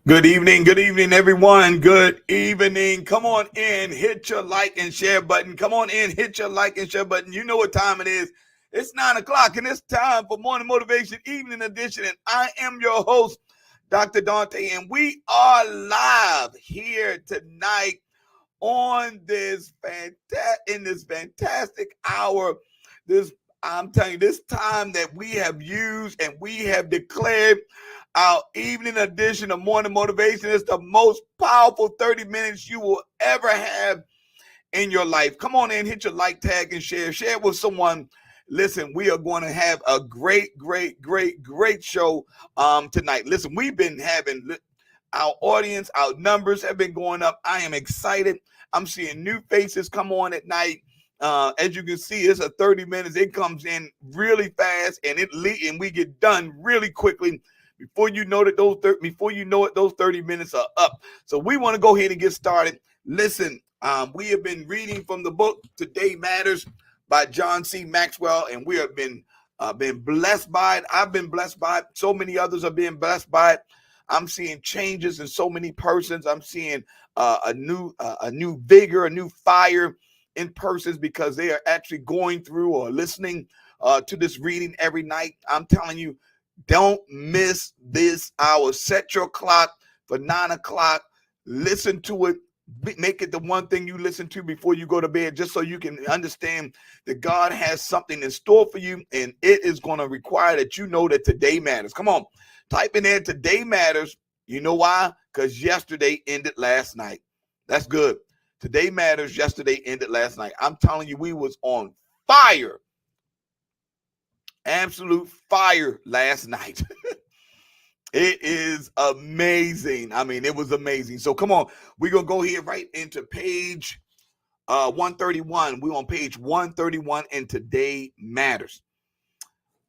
Good evening, everyone. Good evening. Come on in, hit your like and share button. Come on in, hit your like and share button. You know what time it is. It's 9 o'clock, and it's time for Morning Motivation Evening Edition. And I am your host, Dr. Dante, and we are live here tonight on this fantastic hour. This I'm telling you, this time that we have used and we have declared our evening edition of Morning Motivation is the most powerful 30 minutes you will ever have in your life. Come on in, hit your like tag and share. Share it with someone. Listen, we are going to have a great show tonight. Listen, we've been having our audience, our numbers have been going up. I am excited. I'm seeing new faces come on at night. As you can see, it's a 30 minutes. It comes in really fast, and we get done really quickly. Before you know it, those 30 minutes are up. So we want to go ahead and get started. Listen, we have been reading from the book Today Matters by John C. Maxwell, and we have been blessed by it. I've been blessed by it. So many others are being blessed by it. I'm seeing changes in so many persons. I'm seeing a new vigor, a new fire in persons because they are actually going through or listening to this reading every night. I'm telling you, don't miss this hour. Set your clock for 9 o'clock. Listen to it. Make it the one thing you listen to before you go to bed, just so you can understand that God has something in store for you, and it is going to require that you know that today matters. Come on, type in there, today matters. You know why? Because yesterday ended last night. That's good. Today matters. Yesterday ended last night. I'm telling you, we was on fire. Absolute fire last night. It is amazing. I mean, it was amazing. So come on, we're going to go here right into page 131. We're on page 131, and today matters.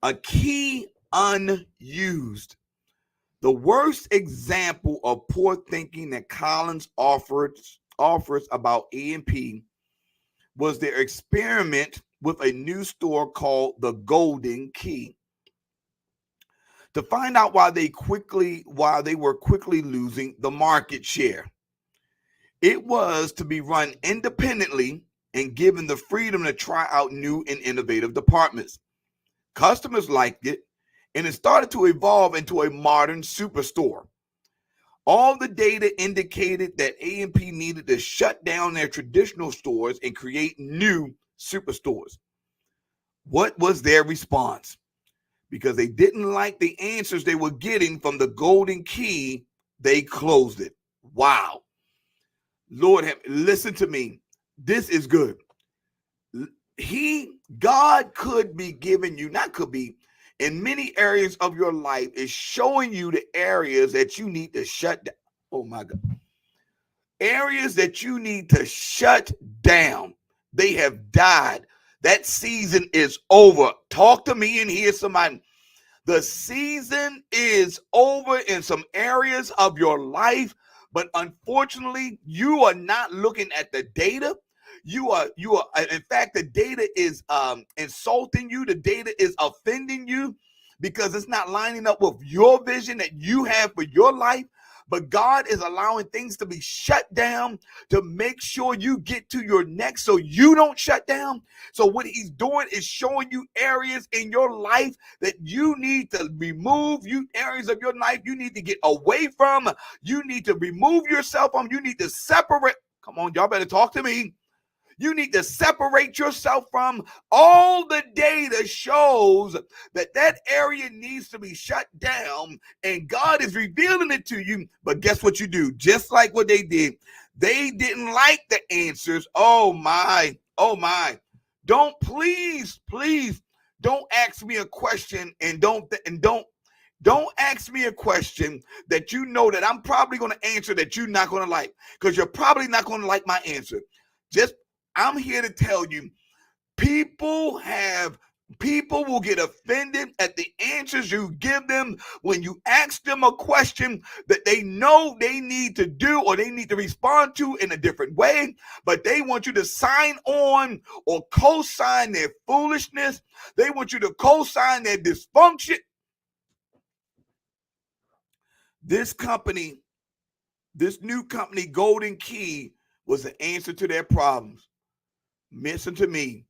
A key unused. The worst example of poor thinking that Collins offers about A&P was their experiment with a new store called the Golden Key. To find out why they were quickly losing the market share. It was to be run independently and given the freedom to try out new and innovative departments. Customers liked it, and it started to evolve into a modern superstore. All the data indicated that A&P needed to shut down their traditional stores and create new superstores. What was their response? Because they didn't like the answers they were getting from the Golden Key, they closed it. Wow. Lord, listen to me. This is good. God could be giving you, not could be, in many areas of your life is showing you the areas that you need to shut down. Oh my God. Areas that you need to shut down. They have died. That season is over. Talk to me and hear somebody. The season is over in some areas of your life, but unfortunately, you are not looking at the data. You are, in fact, the data is insulting you. The data is offending you because it's not lining up with your vision that you have for your life. But God is allowing things to be shut down to make sure you get to your next so you don't shut down. So what he's doing is showing you areas in your life that you need to remove, areas of your life you need to get away from. You need to remove yourself from. You need to separate. Come on, y'all better talk to me. You need to separate yourself from. All the data shows that area needs to be shut down, and God is revealing it to you. But guess what you do? Just like what they did. They didn't like the answers. Oh my. Please don't ask me a question and don't ask me a question that you know that I'm probably going to answer that you're not going to like, because you're probably not going to like my answer. I'm here to tell you, people will get offended at the answers you give them when you ask them a question that they know they need to do or they need to respond to in a different way, but they want you to sign on or co-sign their foolishness. They want you to co-sign their dysfunction. This company This new company, Golden Key, was the answer to their problems. Listen to me.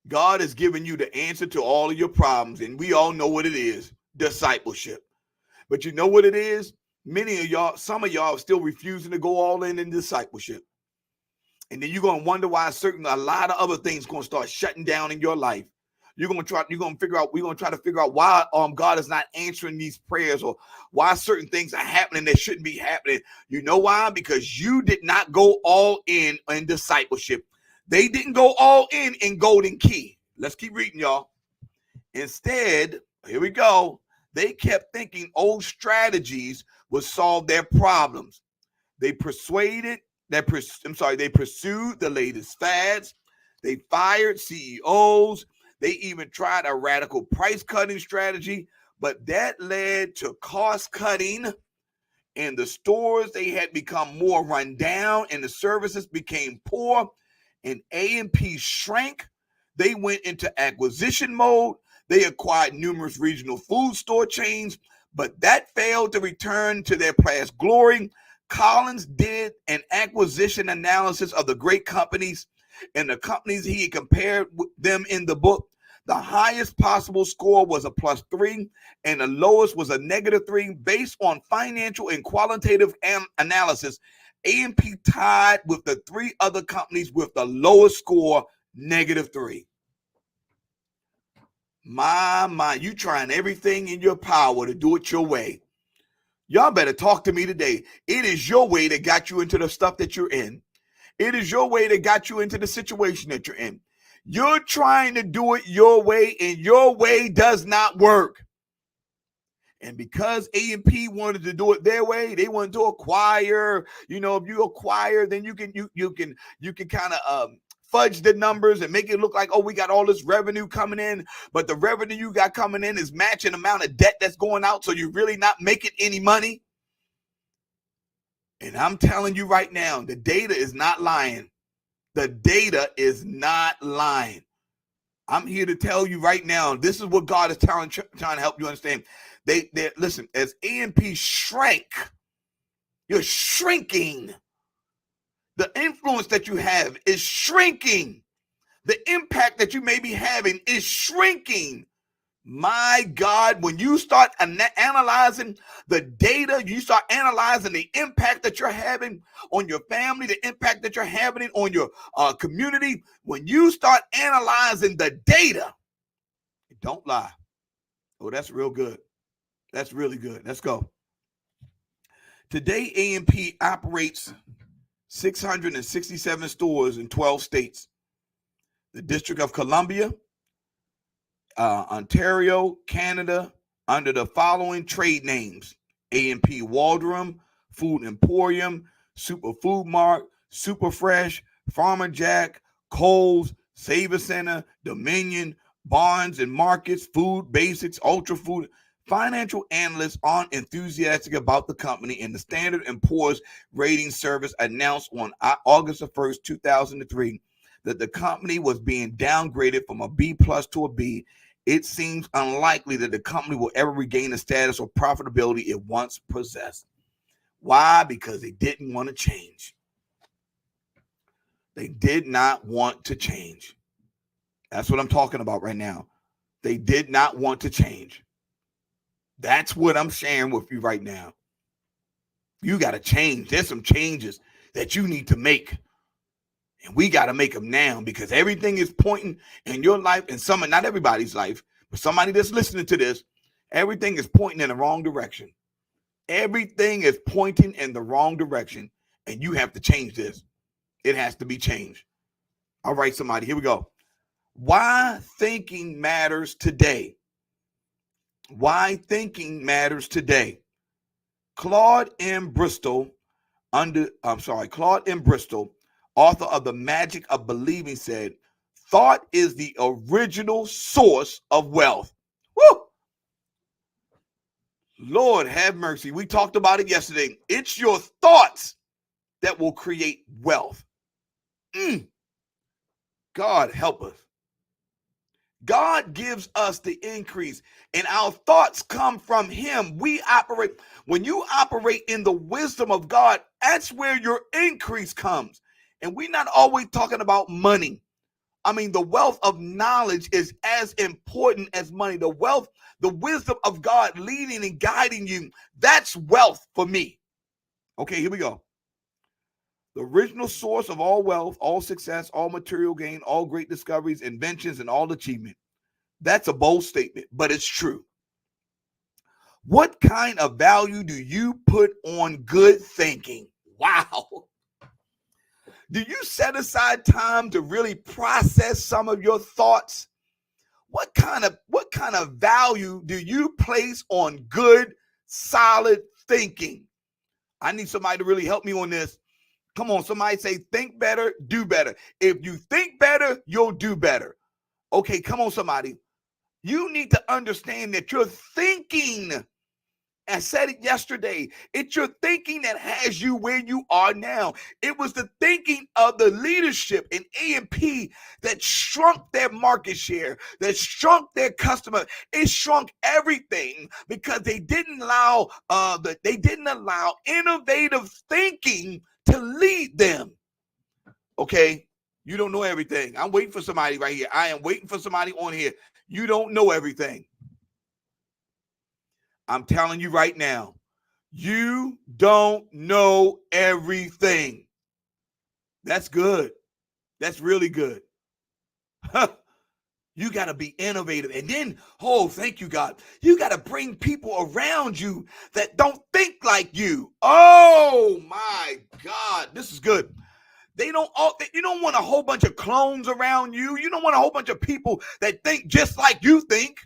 God has given you the answer to all of your problems, and we all know what it is: discipleship. But you know what it is? Many of y'all, some of y'all are still refusing to go all in discipleship. And then you're going to wonder why a lot of other things going to start shutting down in your life. We're going to try to figure out why God is not answering these prayers, or why certain things are happening that shouldn't be happening. You know why? Because you did not go all in discipleship. They didn't go all in Golden Key. Let's keep reading, y'all. Instead, here we go. They kept thinking old strategies would solve their problems. They pursued the latest fads. They fired CEOs. They even tried a radical price cutting strategy, but that led to cost cutting. And the stores, they had become more run down, and the services became poor, and A&P shrank. They went into acquisition mode. They acquired numerous regional food store chains, but that failed to return to their past glory. Collins did an acquisition analysis of the great companies, and the companies he compared them in the book. The highest possible score was a +3, and the lowest was a -3. Based on financial and qualitative analysis, A&P tied with the 3 other companies with the lowest score, -3. My, you trying everything in your power to do it your way. Y'all better talk to me today. It is your way that got you into the stuff that you're in. It is your way that got you into the situation that you're in. You're trying to do it your way, and your way does not work. And because A&P wanted to do it their way, they wanted to acquire. You know, if you acquire, then you can kind of fudge the numbers and make it look like, oh, we got all this revenue coming in, but the revenue you got coming in is matching the amount of debt that's going out, so you're really not making any money. And I'm telling you right now, the data is not lying. The data is not lying. I'm here to tell you right now, this is what God is trying to help you understand. They listen, as A&P shrank, you're shrinking. The influence that you have is shrinking. The impact that you may be having is shrinking. My God, when you start analyzing the data, you start analyzing the impact that you're having on your family, the impact that you're having on your community, when you start analyzing the data, don't lie. Oh, that's real good. That's really good. Let's go. Today, A&P operates 667 stores in 12 states. The District of Columbia, Ontario, Canada, under the following trade names: A&P Waldron, Food Emporium, Super Food Mart, Super Fresh, Farmer Jack, Kohl's, Savor Center, Dominion, Barnes and Markets, Food Basics, Ultra Food. Financial analysts aren't enthusiastic about the company, and the Standard & Poor's rating service announced on August 1st, 2003, that the company was being downgraded from a B+ to a B. It seems unlikely that the company will ever regain the status or profitability it once possessed. Why? Because they didn't want to change. They did not want to change. That's what I'm talking about right now. They did not want to change. That's what I'm sharing with you right now. You got to change. There's some changes that you need to make. And we got to make them now, because everything is pointing in your life, and not everybody's life, but somebody that's listening to this, everything is pointing in the wrong direction. Everything is pointing in the wrong direction, and you have to change this. It has to be changed. All right, somebody, here we go. Why thinking matters today. Why thinking matters today. Claude M. Bristol, author of The Magic of Believing, said, thought is the original source of wealth. Woo! Lord have mercy. We talked about it yesterday. It's your thoughts that will create wealth. God help us. God gives us the increase, and our thoughts come from him. When you operate in the wisdom of God, that's where your increase comes. And we're not always talking about money. I mean, the wealth of knowledge is as important as money. The wisdom of God leading and guiding you, that's wealth for me. Okay, here we go. The original source of all wealth, all success, all material gain, all great discoveries, inventions, and all achievement. That's a bold statement, but it's true. What kind of value do you put on good thinking? Wow. Do you set aside time to really process some of your thoughts? What kind of value do you place on good, solid thinking? I need somebody to really help me on this. Come on, somebody say, think better, do better. If you think better, you'll do better. Okay, come on, somebody. You need to understand that you're thinking. I said it yesterday. It's your thinking that has you where you are now. It was the thinking of the leadership in A&P that shrunk their market share, that shrunk their customer. It shrunk everything because they didn't allow innovative thinking to lead them. Okay, you don't know everything. I'm waiting for somebody right here. I am waiting for somebody on here. You don't know everything. I'm telling you right now, you don't know everything. That's good. That's really good. You got to be innovative. And then, oh, thank you, God. You got to bring people around you that don't think like you. Oh, my God. This is good. You don't want a whole bunch of clones around you. You don't want a whole bunch of people that think just like you think.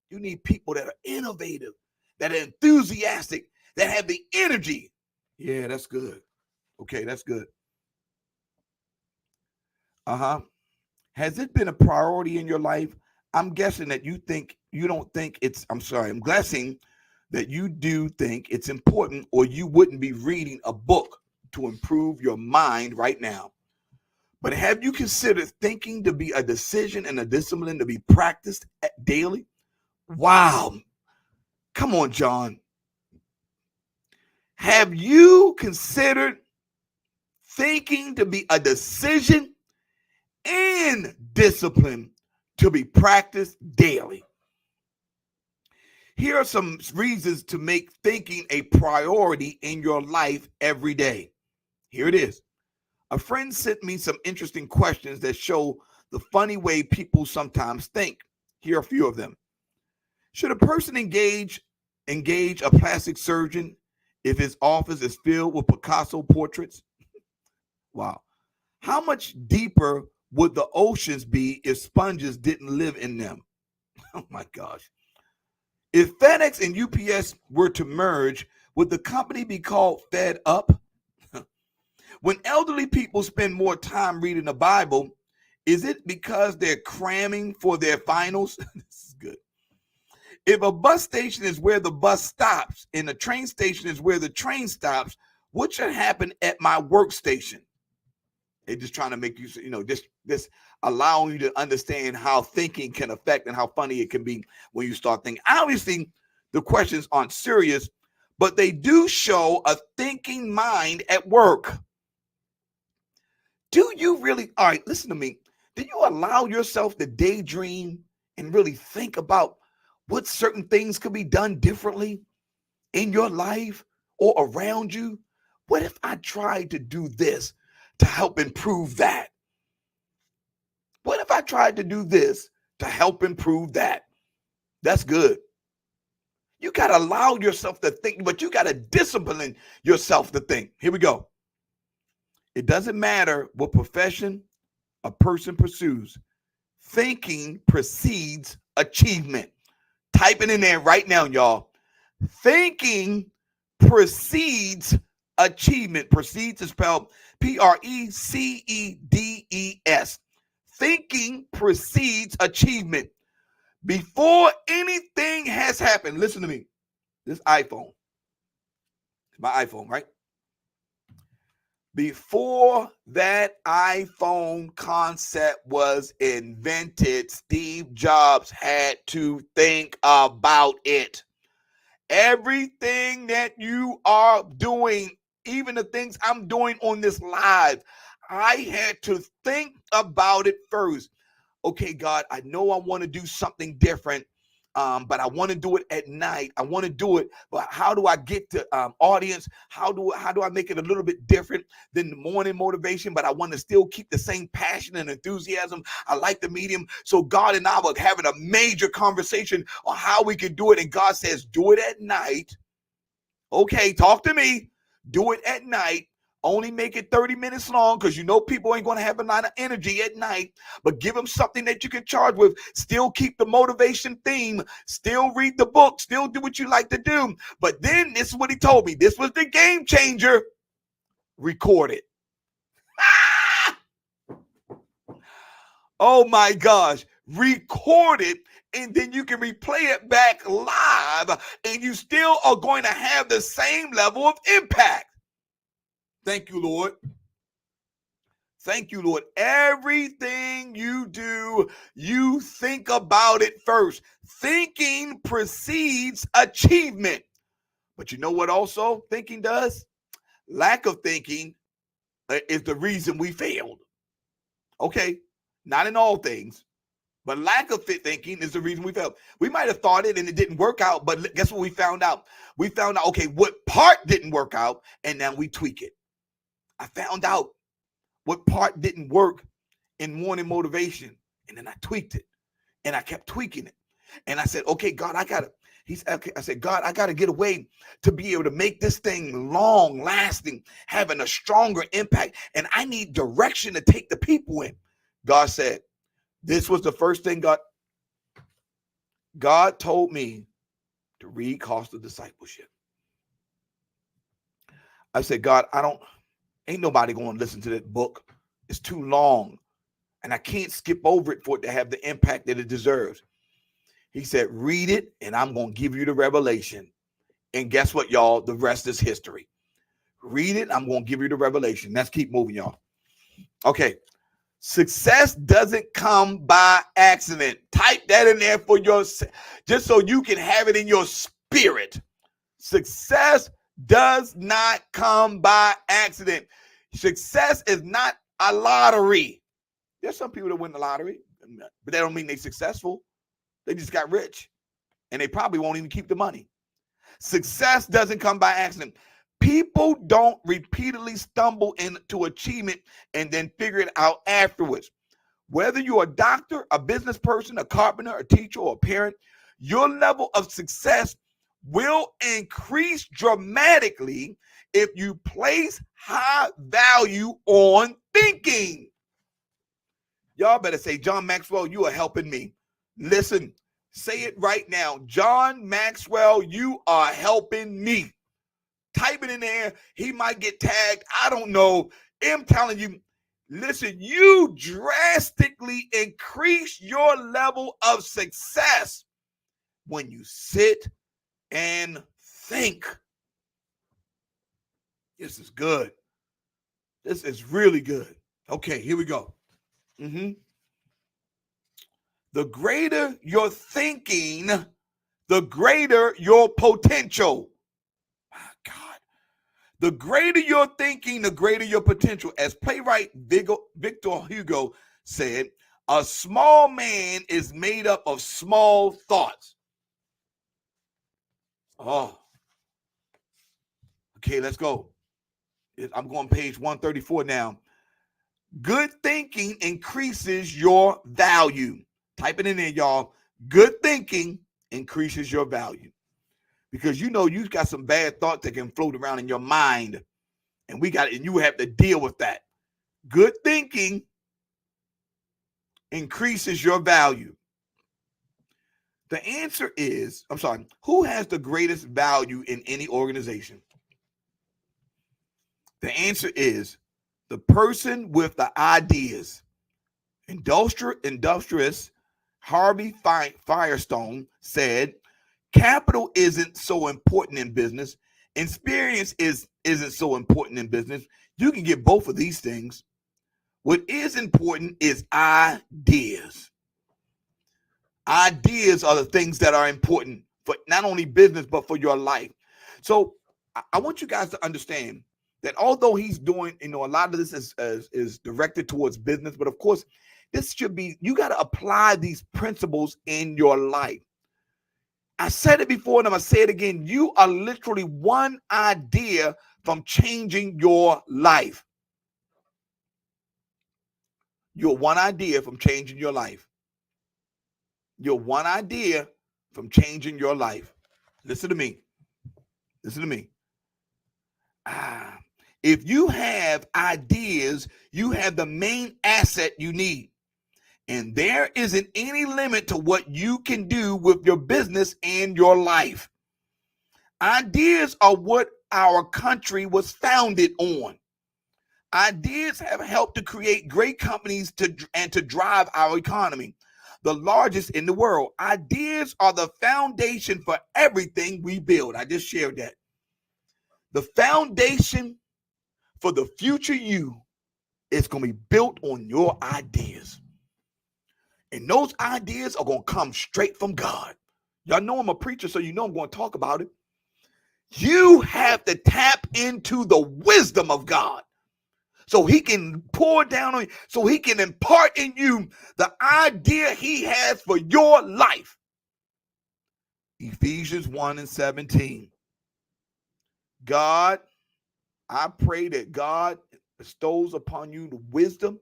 You need people that are innovative, that are enthusiastic, that have the energy. Yeah, that's good. Okay, that's good. Has it been a priority in your life? I'm guessing that I'm guessing that you do think it's important, or you wouldn't be reading a book to improve your mind right now. But have you considered thinking to be a decision and a discipline to be practiced daily? Wow. Come on, John. Have you considered thinking to be a decision and discipline to be practiced daily? Here are some reasons to make thinking a priority in your life every day. Here it is. A friend sent me some interesting questions that show the funny way people sometimes think. Here are a few of them. Should a person engage a plastic surgeon if his office is filled with Picasso portraits? Wow. How much deeper would the oceans be if sponges didn't live in them? Oh my gosh. If FedEx and UPS were to merge, would the company be called Fed Up? When elderly people spend more time reading the Bible, is it because they're cramming for their finals? This is good. If a bus station is where the bus stops and the train station is where the train stops, what should happen at my workstation? They're just trying to make you, just allowing you to understand how thinking can affect and how funny it can be when you start thinking. Obviously, the questions aren't serious, but they do show a thinking mind at work. Do you really, all right, listen to me. Do you allow yourself to daydream and really think about what certain things could be done differently in your life or around you? What if I tried to do this to help improve that? What if I tried to do this to help improve that? That's good. You got to allow yourself to think, but you got to discipline yourself to think. Here we go. It doesn't matter what profession a person pursues. Thinking precedes achievement. Type it in there right now, y'all. Thinking precedes achievement. Precedes is spelled Precedes. Thinking precedes achievement. Before anything has happened, listen to me. This iPhone. It's my iPhone, right? Before that iPhone concept was invented, Steve Jobs had to think about it. Everything that you are doing, even the things I'm doing on this live, I had to think about it first. Okay, God, I know I want to do something different, but I want to do it at night. I want to do it, but how do I get the audience? How do I make it a little bit different than the morning motivation? But I want to still keep the same passion and enthusiasm. I like the medium. So God and I were having a major conversation on how we can do it, and God says, "Do it at night." Okay, talk to me. Do it at night. Only make it 30 minutes long because you know people ain't going to have a lot of energy at night. But give them something that you can charge with. Still keep the motivation theme. Still read the book. Still do what you like to do. But then this is what he told me. This was the game changer. Record it. Oh my gosh. Record it. And then you can replay it back live. And you still are going to have the same level of impact. Thank you, Lord. Thank you, Lord. Everything you do, you think about it first. Thinking precedes achievement. But you know what also thinking does? Lack of thinking is the reason we failed. Okay, not in all things, but lack of thinking is the reason we failed. We might have thought it and it didn't work out, but guess what we found out? We found out, okay, what part didn't work out, and now we tweak it. I found out what part didn't work in morning motivation. And then I tweaked it. And I kept tweaking it. And I said, okay, God, I said, God, I got to get away to be able to make this thing long lasting, having a stronger impact. And I need direction to take the people in. God said, this was the first thing God told me to read Cost of Discipleship. I said, God, ain't nobody going to listen to that book. It's too long. And I can't skip over it for it to have the impact that it deserves. He said, read it, and I'm going to give you the revelation. And guess what, y'all? The rest is history. Read it. I'm going to give you the revelation. Let's keep moving, y'all. Okay. Success doesn't come by accident. Type that in there for just so you can have it in your spirit. Success does not come by accident. Success is not a lottery. There's some people that win the lottery, but that don't mean they're successful. They just got rich, and they probably won't even keep the money. Success doesn't come by accident. People don't repeatedly stumble into achievement and then figure it out afterwards. Whether you're a doctor, a business person, a carpenter, a teacher, or a parent, your level of success will increase dramatically if you place high value on thinking. Y'all better say, John Maxwell, you are helping me. Listen, say it right now. John Maxwell, you are helping me. Type it in there. He might get tagged. I don't know. I'm telling you, listen, you drastically increase your level of success when you sit and think. This is good. This is really good. Okay, here we go. The greater your thinking, the greater your potential. My God. The greater your thinking, the greater your potential. As playwright Victor Hugo said, a small man is made up of small thoughts. Oh. Okay, let's go. I'm going page 134 now. Good thinking increases your value. Type it in there, y'all. Good thinking increases your value. Because you know you've got some bad thoughts that can float around in your mind. And you have to deal with that. Good thinking increases your value. The answer is, who has the greatest value in any organization? The answer is the person with the ideas. Industrialist Harvey Firestone said, capital isn't so important in business Experience isn't so important in business. You can get both of these things. What is important is ideas. Ideas are the things that are important for not only business, but for your life. So I want you guys to understand that although he's doing, a lot of this is directed towards business, but of course, this should be, you got to apply these principles in your life. I said it before and I'm going to say it again. You are literally one idea from changing your life. You're one idea from changing your life. You're one idea from changing your life. Listen to me. Listen to me. If you have ideas, you have the main asset you need. And there isn't any limit to what you can do with your business and your life. Ideas are what our country was founded on. Ideas have helped to create great companies and to drive our economy, the largest in the world. Ideas are the foundation for everything we build. I just shared that. The foundation for the future you is going to be built on your ideas. And those ideas are going to come straight from God. Y'all know I'm a preacher, so you know I'm going to talk about it. You have to tap into the wisdom of God so he can pour down on you, so he can impart in you the idea he has for your life. Ephesians 1:17. God, I pray that God bestows upon you the wisdom,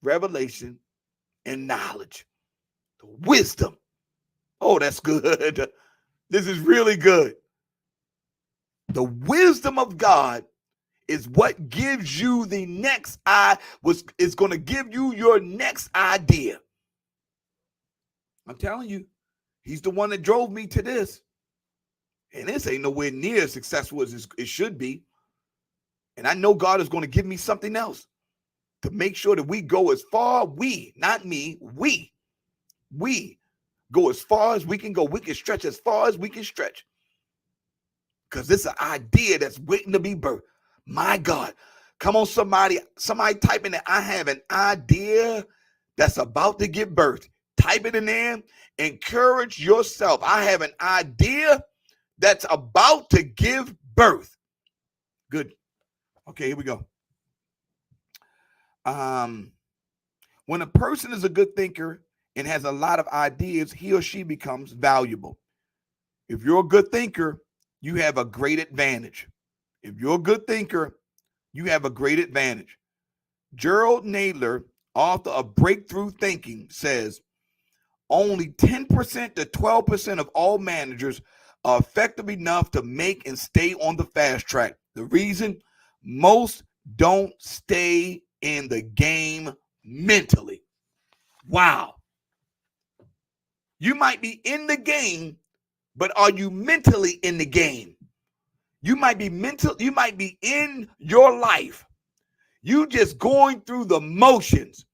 revelation, and knowledge. The wisdom. Oh, that's good. This is really good. The wisdom of God is what gives you the next is going to give you your next idea. I'm telling you, he's the one that drove me to this. And this ain't nowhere near as successful as it should be. And I know God is going to give me something else to make sure that we go as far, not me, we go as far as we can go. We can stretch as far as we can stretch. Because this is an idea that's waiting to be birthed. My God. Come on, somebody type in that. I have an idea that's about to get birthed. Type it in there. Encourage yourself. I have an idea that's about to give birth. Good. Okay, here we go. When a person is a good thinker and has a lot of ideas, he or she becomes valuable. If you're a good thinker, you have a great advantage. If you're a good thinker, you have a great advantage. Gerald Nadler, author of Breakthrough Thinking, says only 10% to 12% of all managers are effective enough to make and stay on the fast track. The reason? Most don't stay in the game mentally. Wow. You might be in the game, but are you mentally in the game? You might be in your life. You just going through the motions.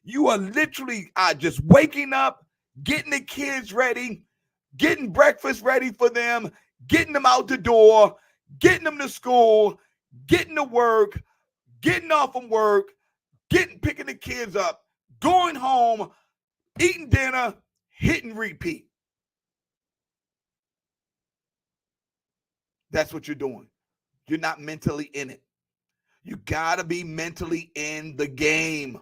You are literally just waking up, getting the kids ready, getting breakfast ready for them, getting them out the door, getting them to school, getting to work, getting off from work, picking the kids up, going home, eating dinner, hitting repeat. That's what you're doing. You're not mentally in it. You got to be mentally in the game.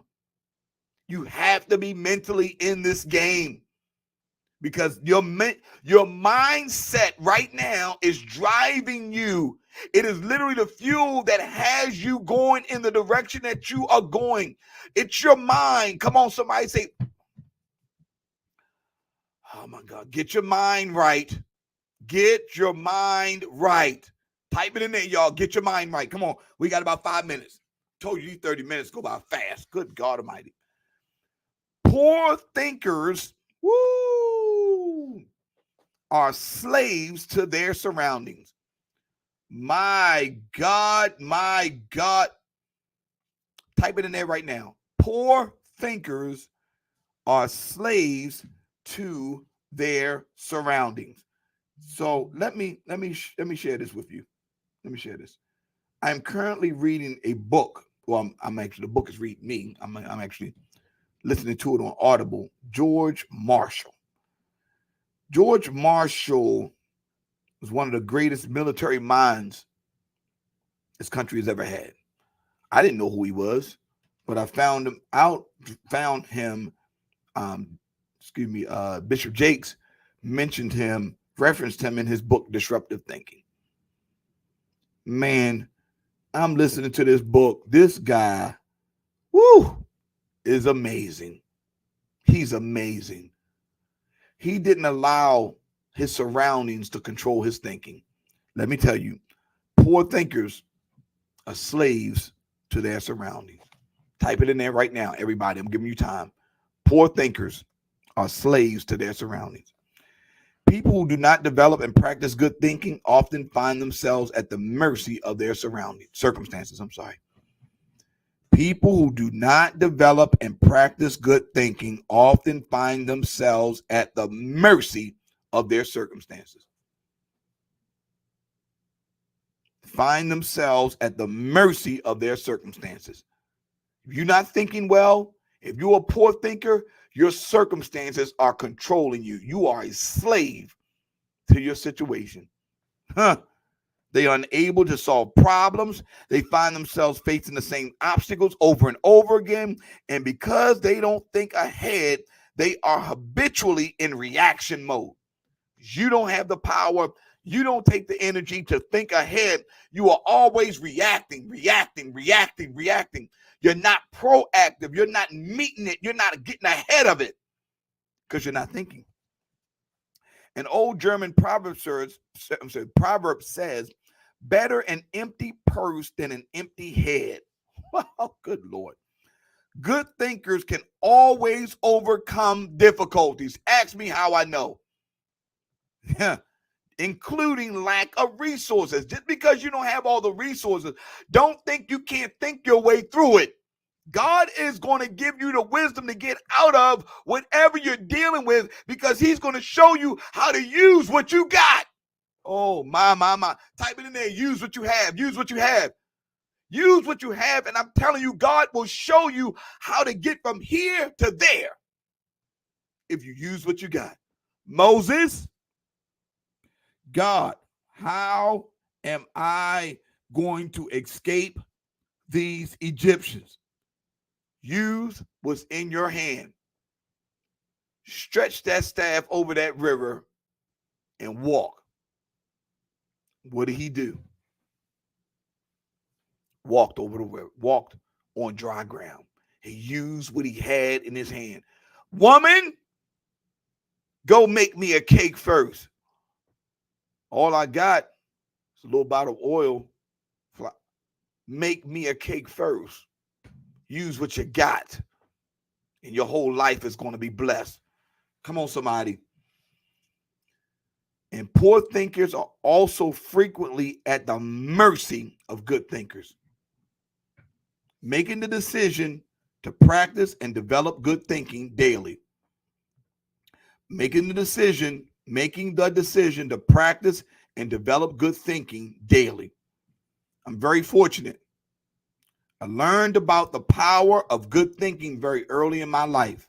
You have to be mentally in this game because your mindset right now is driving you. It is literally the fuel that has you going in the direction that you are going. It's your mind. Come on, somebody say, oh my God, get your mind right. Get your mind right. Type it in there, y'all. Get your mind right. Come on. We got about 5 minutes. Told you these 30 minutes go by fast. Good God Almighty. Poor thinkers, are slaves to their surroundings. My God, my God. Type it in there right now. Poor thinkers are slaves to their surroundings. So let me share this with you. Let me share this. I'm currently reading a book. Well, I'm actually, the book is reading me. I'm actually listening to it on Audible. George Marshall. George Marshall was one of the greatest military minds this country has ever had. I didn't know who he was, but I found him, Bishop Jakes mentioned him, referenced him in his book, Disruptive Thinking. Man, I'm listening to this book. This guy, is amazing. He's amazing. He didn't allow his surroundings to control his thinking. Let me tell you, poor thinkers are slaves to their surroundings. Type it in there right now, everybody. I'm giving you time. Poor thinkers are slaves to their surroundings. People who do not develop and practice good thinking often find themselves at the mercy of their circumstances. People who do not develop and practice good thinking often find themselves at the mercy of their circumstances. Find themselves at the mercy of their circumstances. If you're not thinking well, if you're a poor thinker, your circumstances are controlling you. You are a slave to your situation. They are unable to solve problems. They find themselves facing the same obstacles over and over again. And because they don't think ahead, they are habitually in reaction mode. You don't have the power. You don't take the energy to think ahead. You are always reacting. You're not proactive. You're not meeting it. You're not getting ahead of it because you're not thinking. An old German proverb says, better an empty purse than an empty head. Wow, good Lord. Good thinkers can always overcome difficulties. Ask me how I know. Including lack of resources. Just because you don't have all the resources, don't think you can't think your way through it. God is going to give you the wisdom to get out of whatever you're dealing with because he's going to show you how to use what you got. Oh, my. Type it in there. Use what you have. Use what you have. Use what you have. And I'm telling you, God will show you how to get from here to there if you use what you got. Moses, God, how am I going to escape these Egyptians? Use what's in your hand. Stretch that staff over that river and walk. What did he do? Walked over the river, walked on dry ground. He used what he had in his hand. Woman, go make me a cake first. All I got is a little bottle of oil. Make me a cake first. Use what you got, and your whole life is going to be blessed. Come on, somebody. And poor thinkers are also frequently at the mercy of good thinkers. Making the decision to practice and develop good thinking daily. Making the decision to practice and develop good thinking daily. I'm very fortunate. I learned about the power of good thinking very early in my life.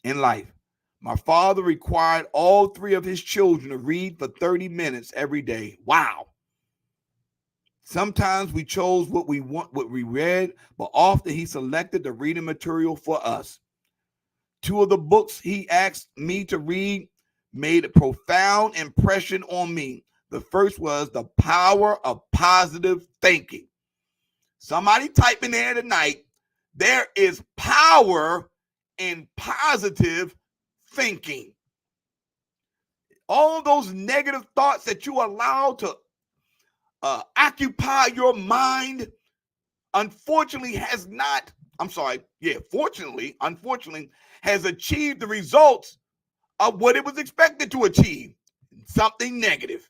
My father required all three of his children to read for 30 minutes every day. Wow. Sometimes we chose what we read, but often he selected the reading material for us. Two of the books he asked me to read made a profound impression on me. The first was The Power of Positive Thinking. Somebody type in there tonight, there is power in positive thinking. All those negative thoughts that you allow to occupy your mind, unfortunately has achieved the results of what it was expected to achieve, something negative.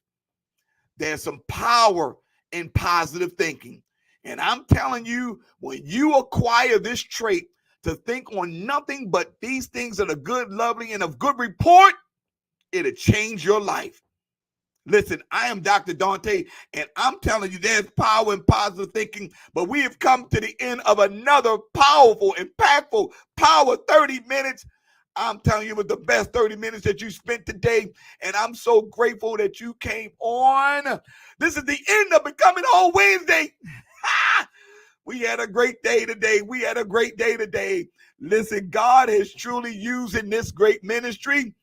There's some power in positive thinking. And I'm telling you, when you acquire this trait to think on nothing but these things that are good, lovely, and of good report, it'll change your life. Listen, I am Dr. Dante, and I'm telling you, there's power in positive thinking, but we have come to the end of another powerful, impactful, power 30 minutes. I'm telling you, it was the best 30 minutes that you spent today, and I'm so grateful that you came on. This is the end of Becoming Whole Wednesday. We had a great day today. We had a great day today. Listen, God is truly using this great ministry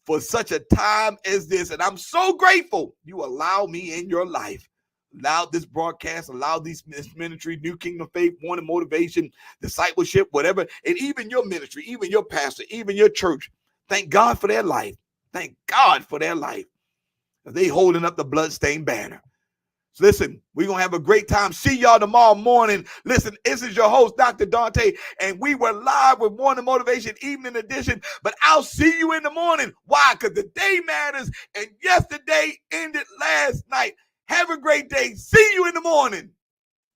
for such a time as this. And I'm so grateful you allow me in your life. Allow this broadcast, allow this ministry, New Kingdom Faith, Morning Motivation, discipleship, whatever, and even your ministry, even your pastor, even your church. Thank God for their life. Thank God for their life. They holding up the bloodstained banner. So listen, we're going to have a great time. See y'all tomorrow morning. Listen, this is your host, Dr. Dante, and we were live with Morning Motivation Evening Edition, but I'll see you in the morning. Why? Because the day matters, and yesterday ended last night. Have a great day. See you in the morning.